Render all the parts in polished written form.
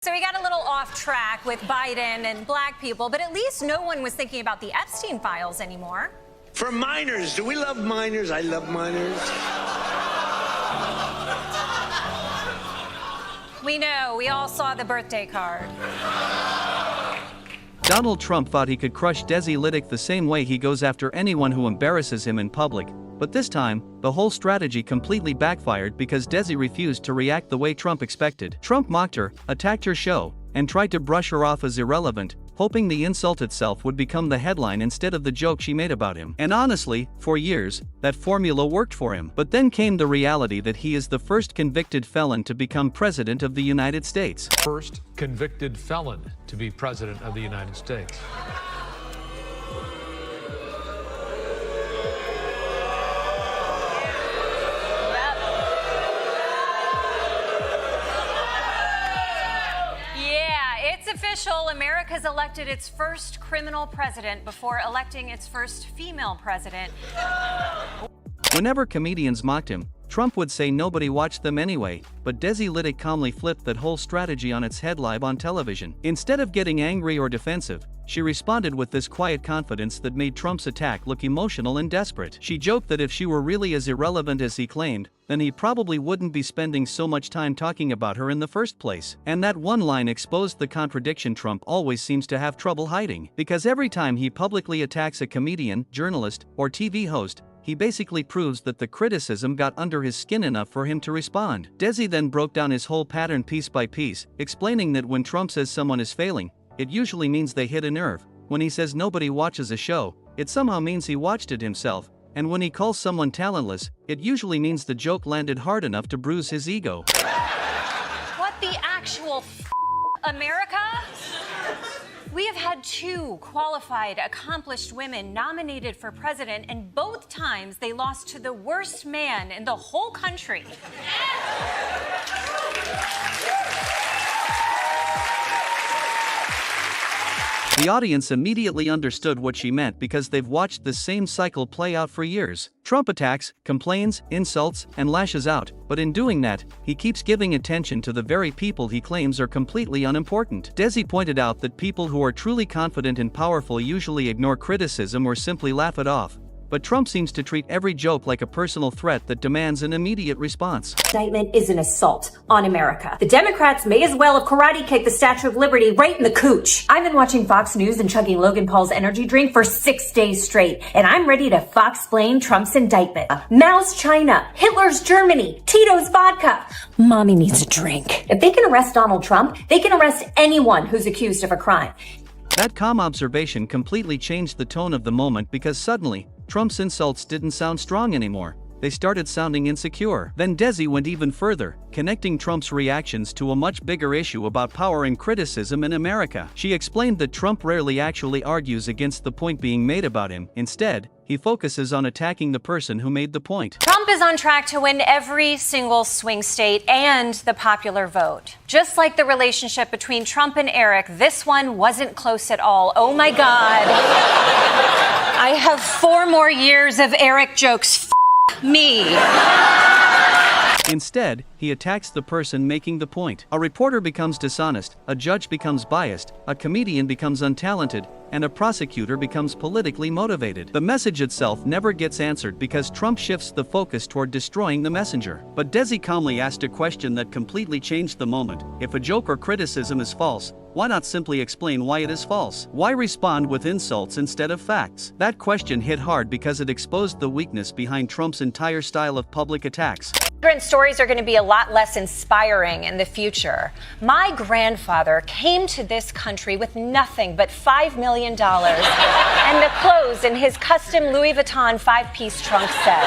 So we got a little off track with Biden and black people, but at least no one was thinking about the Epstein files anymore. For minors, do we love minors? I love minors. We know, we all saw the birthday card. Donald Trump thought he could crush Desi Lydic the same way he goes after anyone who embarrasses him in public, but this time, the whole strategy completely backfired because Desi refused to react the way Trump expected. Trump mocked her, attacked her show, and tried to brush her off as irrelevant, hoping the insult itself would become the headline instead of the joke she made about him. And honestly, for years, that formula worked for him. But then came the reality that he is the first convicted felon to become president of the United States. First convicted felon to be president of the United States. Official, America's elected its first criminal president before electing its first female president. Whenever comedians mocked him, Trump would say nobody watched them anyway, but Desi Lydic calmly flipped that whole strategy on its head live on television. Instead of getting angry or defensive, she responded with this quiet confidence that made Trump's attack look emotional and desperate. She joked that if she were really as irrelevant as he claimed, then he probably wouldn't be spending so much time talking about her in the first place. And that one line exposed the contradiction Trump always seems to have trouble hiding. Because every time he publicly attacks a comedian, journalist, or TV host, he basically proves that the criticism got under his skin enough for him to respond. Desi then broke down his whole pattern piece by piece, explaining that when Trump says someone is failing, it usually means they hit a nerve. When he says nobody watches a show, it somehow means he watched it himself. And when he calls someone talentless, it usually means the joke landed hard enough to bruise his ego. What the actual America? We have had two qualified, accomplished women nominated for president, and both times they lost to the worst man in the whole country. The audience immediately understood what she meant because they've watched the same cycle play out for years. Trump attacks, complains, insults, and lashes out, but in doing that, he keeps giving attention to the very people he claims are completely unimportant. Desi pointed out that people who are truly confident and powerful usually ignore criticism or simply laugh it off. But Trump seems to treat every joke like a personal threat that demands an immediate response. Indictment is an assault on America. The Democrats may as well have karate kicked the Statue of Liberty right in the cooch. I've been watching Fox News and chugging Logan Paul's energy drink for 6 days straight, and I'm ready to Fox-plain Trump's indictment. Mao's China, Hitler's Germany, Tito's vodka. Mommy needs a drink. If they can arrest Donald Trump, they can arrest anyone who's accused of a crime. That calm observation completely changed the tone of the moment because suddenly, Trump's insults didn't sound strong anymore. They started sounding insecure. Then Desi went even further, connecting Trump's reactions to a much bigger issue about power and criticism in America. She explained that Trump rarely actually argues against the point being made about him. Instead, he focuses on attacking the person who made the point. Trump is on track to win every single swing state and the popular vote. Just like the relationship between Trump and Eric, this one wasn't close at all. Oh my God. I have 4 more years of Eric jokes. Me. Instead, he attacks the person making the point. A reporter becomes dishonest, a judge becomes biased, a comedian becomes untalented, and a prosecutor becomes politically motivated. The message itself never gets answered because Trump shifts the focus toward destroying the messenger. But Desi calmly asked a question that completely changed the moment. If a joke or criticism is false, why not simply explain why it is false? Why respond with insults instead of facts? That question hit hard because it exposed the weakness behind Trump's entire style of public attacks. Immigrant stories are going to be a lot less inspiring in the future. My grandfather came to this country with nothing but $5 million and the clothes in his custom Louis Vuitton 5-piece trunk set.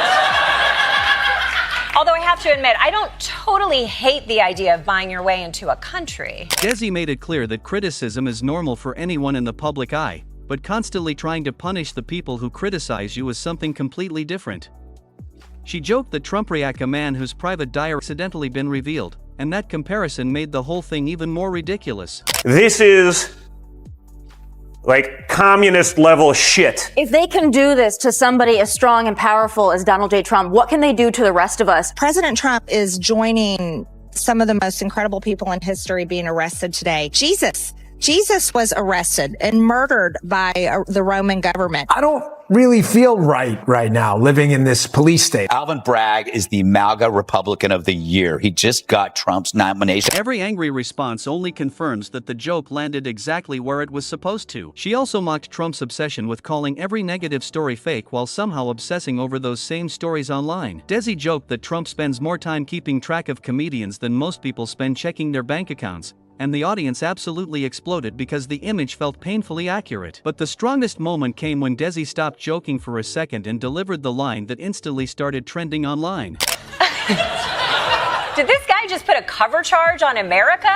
Although I have to admit, I don't totally hate the idea of buying your way into a country. Desi made it clear that criticism is normal for anyone in the public eye, but constantly trying to punish the people who criticize you is something completely different. She joked that Trump reacted a man whose private diary accidentally been revealed, and that comparison made the whole thing even more ridiculous. This is like communist level shit. If they can do this to somebody as strong and powerful as Donald J. Trump, what can they do to the rest of us? President Trump is joining some of the most incredible people in history being arrested today. Jesus was arrested and murdered by the Roman government. I don't really feel right now living in this police state. Alvin Bragg is the MAGA Republican of the Year. He just got Trump's nomination. Every angry response only confirms that the joke landed exactly where it was supposed to. She also mocked Trump's obsession with calling every negative story fake while somehow obsessing over those same stories online. Desi joked that Trump spends more time keeping track of comedians than most people spend checking their bank accounts, and the audience absolutely exploded because the image felt painfully accurate. But the strongest moment came when Desi stopped joking for a second and delivered the line that instantly started trending online. Did this guy just put a cover charge on America?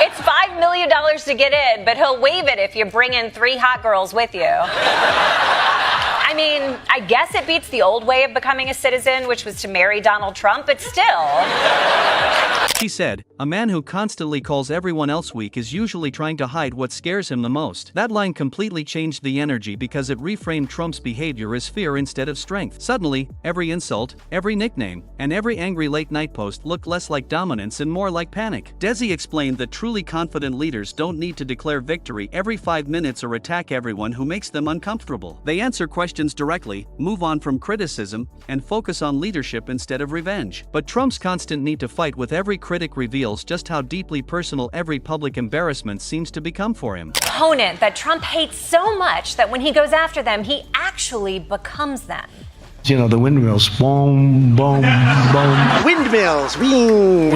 It's $5 million to get in, but he'll waive it if you bring in 3 hot girls with you. I mean, I guess it beats the old way of becoming a citizen, which was to marry Donald Trump, but still. She said, "A man who constantly calls everyone else weak is usually trying to hide what scares him the most." That line completely changed the energy because it reframed Trump's behavior as fear instead of strength. Suddenly, every insult, every nickname, and every angry late-night post looked less like dominance and more like panic. Desi explained that truly confident leaders don't need to declare victory every 5 minutes or attack everyone who makes them uncomfortable. They answer questions directly, move on from criticism, and focus on leadership instead of revenge. But Trump's constant need to fight with every critic reveals just how deeply personal every public embarrassment seems to become for him. Opponent that Trump hates so much that when he goes after them, he actually becomes them. You know, the windmills. Boom, boom, boom. Windmills. Wing.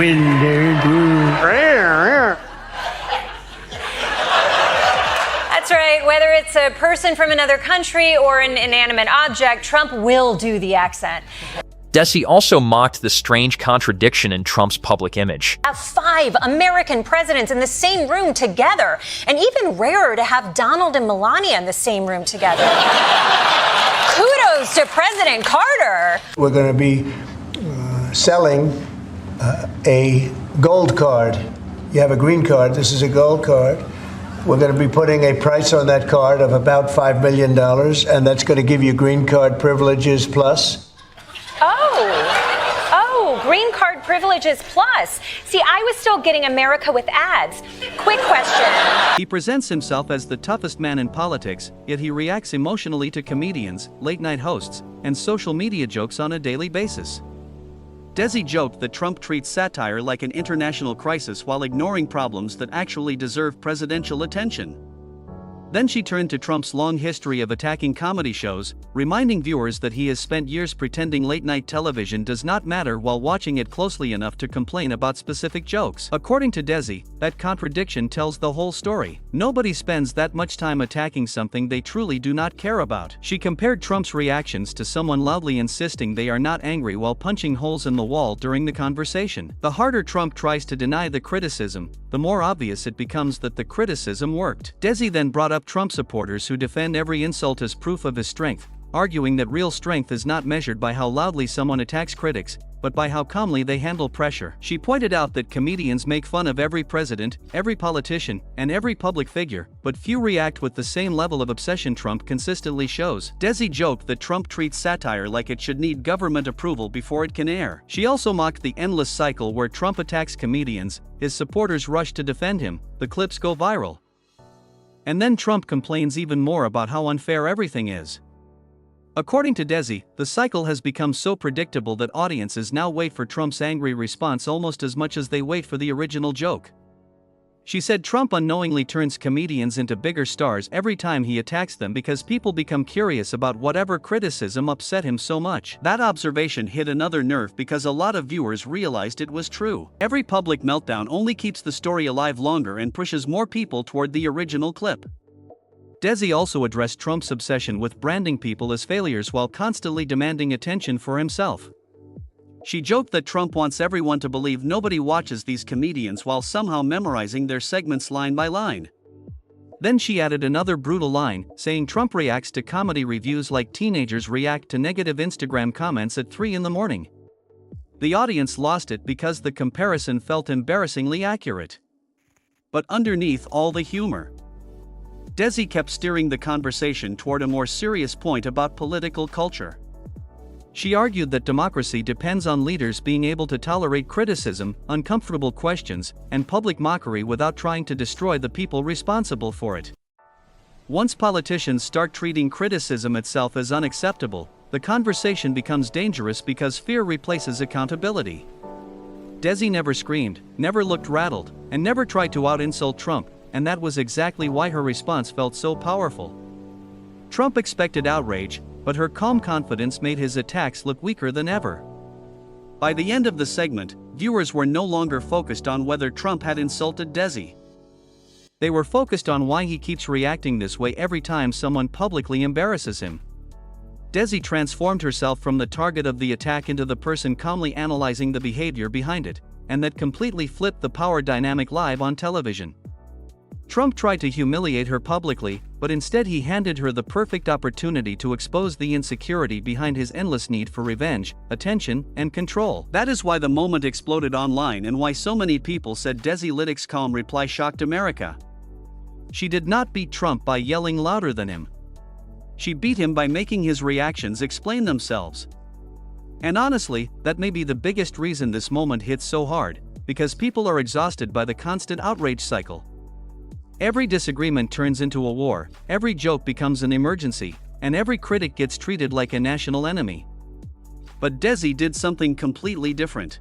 That's right. Whether it's a person from another country or an inanimate object, Trump will do the accent. Desi also mocked the strange contradiction in Trump's public image. Have 5 American presidents in the same room together, and even rarer to have Donald and Melania in the same room together. Kudos to President Carter. We're going to be selling a gold card. You have a green card. This is a gold card. We're going to be putting a price on that card of about $5 million, and that's going to give you green card privileges plus. Oh, green card privileges plus. See, I was still getting America with ads. Quick question. He presents himself as the toughest man in politics, yet he reacts emotionally to comedians, late-night hosts, and social media jokes on a daily basis. Desi joked that Trump treats satire like an international crisis while ignoring problems that actually deserve presidential attention. Then she turned to Trump's long history of attacking comedy shows, reminding viewers that he has spent years pretending late-night television does not matter while watching it closely enough to complain about specific jokes. According to Desi, that contradiction tells the whole story. Nobody spends that much time attacking something they truly do not care about. She compared Trump's reactions to someone loudly insisting they are not angry while punching holes in the wall during the conversation. The harder Trump tries to deny the criticism, the more obvious it becomes that the criticism worked. Desi then brought up Trump supporters who defend every insult as proof of his strength, arguing that real strength is not measured by how loudly someone attacks critics, but by how calmly they handle pressure. She pointed out that comedians make fun of every president, every politician, and every public figure, but few react with the same level of obsession Trump consistently shows. Desi joked that Trump treats satire like it should need government approval before it can air. She also mocked the endless cycle where Trump attacks comedians, his supporters rush to defend him, the clips go viral. And then Trump complains even more about how unfair everything is. According to Desi, the cycle has become so predictable that audiences now wait for Trump's angry response almost as much as they wait for the original joke. She said Trump unknowingly turns comedians into bigger stars every time he attacks them because people become curious about whatever criticism upset him so much. That observation hit another nerve because a lot of viewers realized it was true. Every public meltdown only keeps the story alive longer and pushes more people toward the original clip. Desi also addressed Trump's obsession with branding people as failures while constantly demanding attention for himself. She joked that Trump wants everyone to believe nobody watches these comedians while somehow memorizing their segments line by line. Then she added another brutal line, saying Trump reacts to comedy reviews like teenagers react to negative Instagram comments at 3 in the morning. The audience lost it because the comparison felt embarrassingly accurate. But underneath all the humor, Desi kept steering the conversation toward a more serious point about political culture. She argued that democracy depends on leaders being able to tolerate criticism, uncomfortable questions, and public mockery without trying to destroy the people responsible for it. Once politicians start treating criticism itself as unacceptable, the conversation becomes dangerous because fear replaces accountability. Desi never screamed, never looked rattled, and never tried to out-insult Trump, and that was exactly why her response felt so powerful. Trump expected outrage, but her calm confidence made his attacks look weaker than ever. By the end of the segment, viewers were no longer focused on whether Trump had insulted Desi. They were focused on why he keeps reacting this way every time someone publicly embarrasses him. Desi transformed herself from the target of the attack into the person calmly analyzing the behavior behind it, and that completely flipped the power dynamic live on television. Trump tried to humiliate her publicly, but instead he handed her the perfect opportunity to expose the insecurity behind his endless need for revenge, attention, and control. That is why the moment exploded online and why so many people said Desi Lydic's calm reply shocked America. She did not beat Trump by yelling louder than him. She beat him by making his reactions explain themselves. And honestly, that may be the biggest reason this moment hits so hard, because people are exhausted by the constant outrage cycle. Every disagreement turns into a war, every joke becomes an emergency, and every critic gets treated like a national enemy. But Desi did something completely different.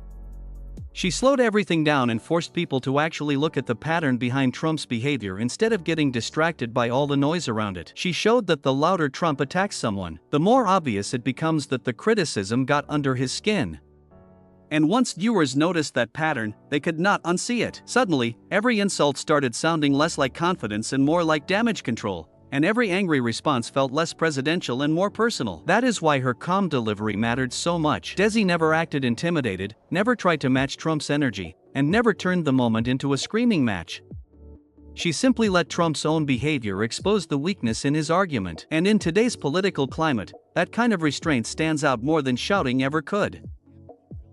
She slowed everything down and forced people to actually look at the pattern behind Trump's behavior instead of getting distracted by all the noise around it. She showed that the louder Trump attacks someone, the more obvious it becomes that the criticism got under his skin. And once viewers noticed that pattern, they could not unsee it. Suddenly, every insult started sounding less like confidence and more like damage control, and every angry response felt less presidential and more personal. That is why her calm delivery mattered so much. Desi never acted intimidated, never tried to match Trump's energy, and never turned the moment into a screaming match. She simply let Trump's own behavior expose the weakness in his argument. And in today's political climate, that kind of restraint stands out more than shouting ever could.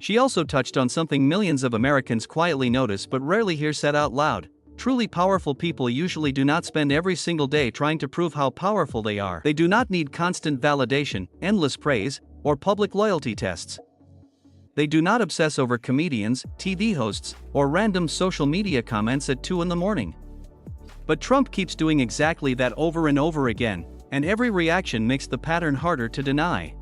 She also touched on something millions of Americans quietly notice but rarely hear said out loud. Truly powerful people usually do not spend every single day trying to prove how powerful they are. They do not need constant validation, endless praise, or public loyalty tests. They do not obsess over comedians, TV hosts, or random social media comments at 2 a.m. But Trump keeps doing exactly that over and over again, and every reaction makes the pattern harder to deny.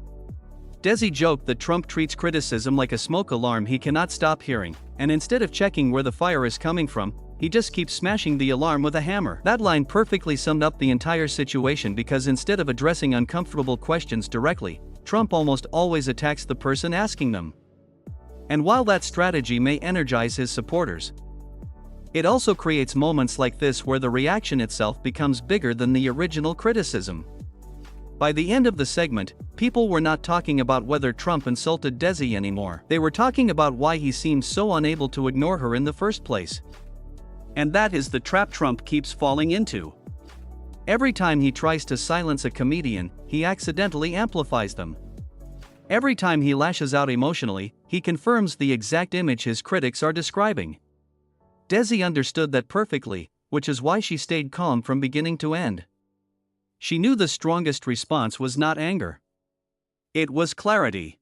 Desi joked that Trump treats criticism like a smoke alarm he cannot stop hearing, and instead of checking where the fire is coming from, he just keeps smashing the alarm with a hammer. That line perfectly summed up the entire situation because instead of addressing uncomfortable questions directly, Trump almost always attacks the person asking them. And while that strategy may energize his supporters, it also creates moments like this where the reaction itself becomes bigger than the original criticism. By the end of the segment, people were not talking about whether Trump insulted Desi anymore. They were talking about why he seemed so unable to ignore her in the first place. And that is the trap Trump keeps falling into. Every time he tries to silence a comedian, he accidentally amplifies them. Every time he lashes out emotionally, he confirms the exact image his critics are describing. Desi understood that perfectly, which is why she stayed calm from beginning to end. She knew the strongest response was not anger. It was clarity.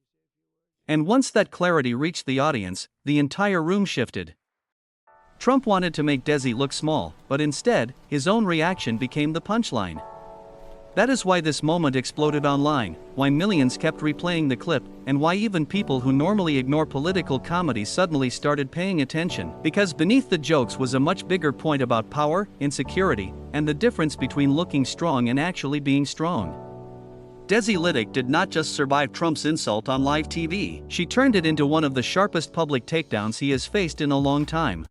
And once that clarity reached the audience, the entire room shifted. Trump wanted to make Desi look small, but instead, his own reaction became the punchline. That is why this moment exploded online, why millions kept replaying the clip, and why even people who normally ignore political comedy suddenly started paying attention. Because beneath the jokes was a much bigger point about power, insecurity, and the difference between looking strong and actually being strong. Desi Lydic did not just survive Trump's insult on live TV, she turned it into one of the sharpest public takedowns he has faced in a long time.